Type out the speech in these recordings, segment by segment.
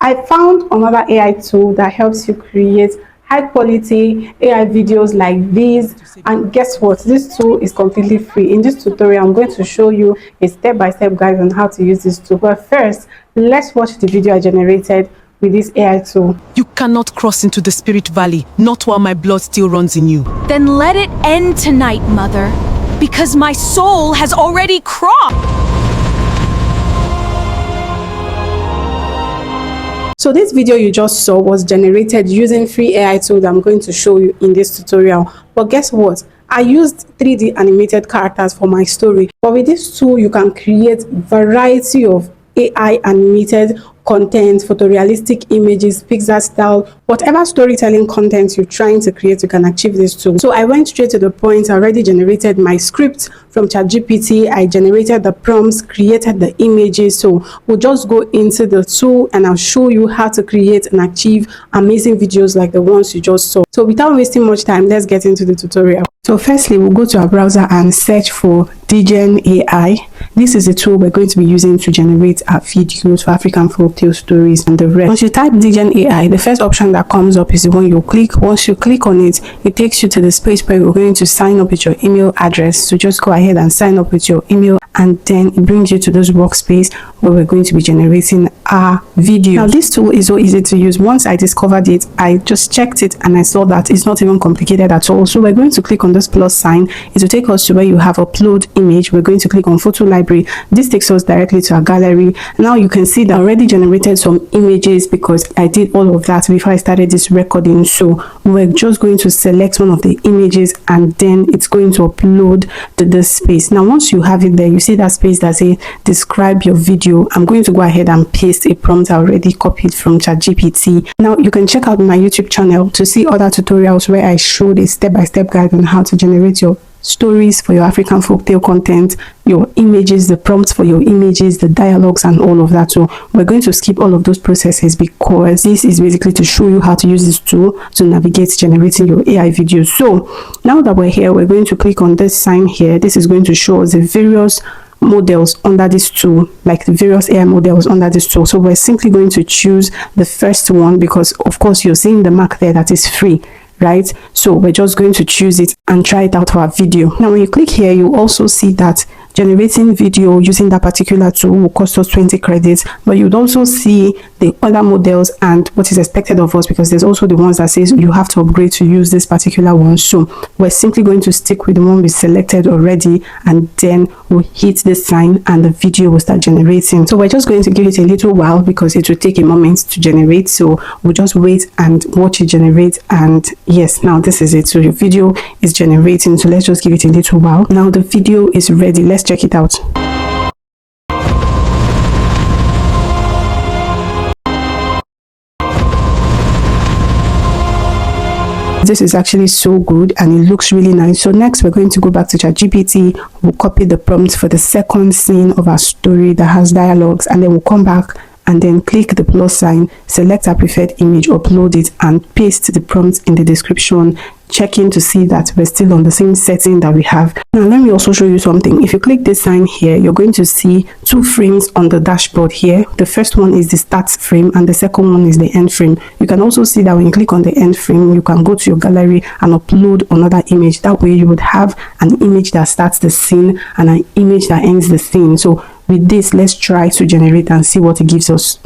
I found another AI tool that helps you create high quality AI videos like these, and guess what, this tool is completely free. In this tutorial I'm going to show you a step-by-step guide on how to use this tool, but first let's watch the video I generated with this AI tool. You cannot cross into the spirit valley, not while my blood still runs in you. Then let it end tonight, Mother, because my soul has already crossed. So this video you just saw was generated using free AI tool that I'm going to show you in this tutorial. But guess what? I used 3D animated characters for my story. But with this tool, you can create variety of AI animated content, photorealistic images, Pixar style, whatever storytelling content you're trying to create, you can achieve this tool. So I went straight to the point. I already generated my script from ChatGPT. I generated the prompts, created the images. So we'll just go into the tool and I'll show you how to create and achieve amazing videos like the ones you just saw. So without wasting much time, let's get into the tutorial. So firstly, we'll go to our browser and search for Digen AI. This is the tool we're going to be using to generate our videos for African folktale stories and the rest. Once you type Digen AI, the first option that comes up is the one you'll click. Once you click on it, it takes you to the space where you're going to sign up with your email address. So just go ahead and sign up with your email, and then it brings you to this workspace where we're going to be generating our video. Now this tool is so easy to use. Once I discovered it, I just checked it and I saw that it's not even complicated at all. So we're going to click on this plus sign. It will take us to where you have upload image. We're going to click on photo library. This takes us directly to our gallery. Now you can see that I already generated some images because I did all of that before I started this recording. So we're just going to select one of the images and then it's going to upload to this space. Now once you have it there, you see that space that says describe your video. I'm going to go ahead and paste a prompt I already copied from ChatGPT. Now you can check out my YouTube channel to see other tutorials where I showed a step-by-step guide on how to generate your stories for your African folktale content, your images, the prompts for your images, the dialogues and all of that. So we're going to skip all of those processes because this is basically to show you how to use this tool to navigate generating your AI videos. So now that we're here, we're going to click on this sign here. This is going to show us the various models under this tool, like the various AI models under this tool. So we're simply going to choose the first one because of course you're seeing the mark there that is free, right? So we're just going to choose it and try it out for our video. Now when you click here, you also see that generating video using that particular tool will cost us 20 credits, but you'd also see the other models and what is expected of us, because there's also the ones that says you have to upgrade to use this particular one. So we're simply going to stick with the one we selected already, and then we'll hit the sign and the video will start generating. So we're just going to give it a little while because it will take a moment to generate. So we'll just wait and watch it generate. And yes, now this is it. So your video is generating. So let's just give it a little while. Now the video is ready. Let's check it out. This is actually so good and it looks really nice. So next we're going to go back to ChatGPT. We'll copy the prompt for the second scene of our story that has dialogues, and then we'll come back and then click the plus sign, select our preferred image, upload it and paste the prompt in the description, checking to see that we're still on the same setting that we have. Now let me also show you something. If you click this sign here, you're going to see two frames on the dashboard here. The first one is the start frame and the second one is the end frame. You can also see that when you click on the end frame, you can go to your gallery and upload another image. That way you would have an image that starts the scene and an image that ends the scene. So with this, let's try to generate and see what it gives us.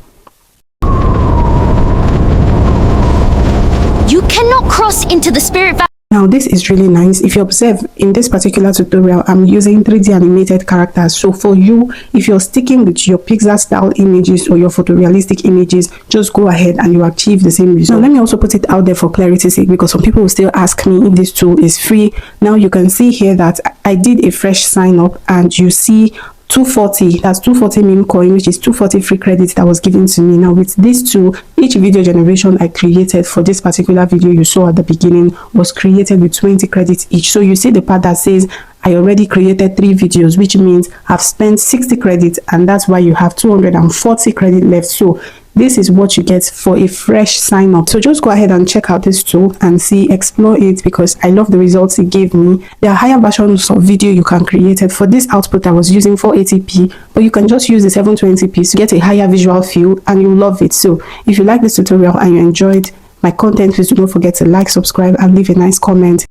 You cannot cross into the spirit valley. Now this is really nice. If you observe in this particular tutorial, I'm using 3D animated characters. So for you, if you're sticking with your Pixar style images or your photorealistic images, just go ahead and you achieve the same result. Now let me also put it out there for clarity's sake, because some people will still ask me if this tool is free. Now you can see here that I did a fresh sign up and you see 240, that's 240 meme coin, which is 240 free credits that was given to me. Now with this tool, each video generation I created for this particular video you saw at the beginning was created with 20 credits each. So you see the part that says I already created 3 videos, which means I've spent 60 credits, and that's why you have 240 credit left. So this is what you get for a fresh sign up. So just go ahead and check out this tool and see, explore it, because I love the results it gave me. There are higher versions of video you can create it. For this output I was using 480p, but you can just use the 720p to get a higher visual feel, and you'll love it. So if you like this tutorial and you enjoyed my content, please do not forget to like, subscribe, and leave a nice comment.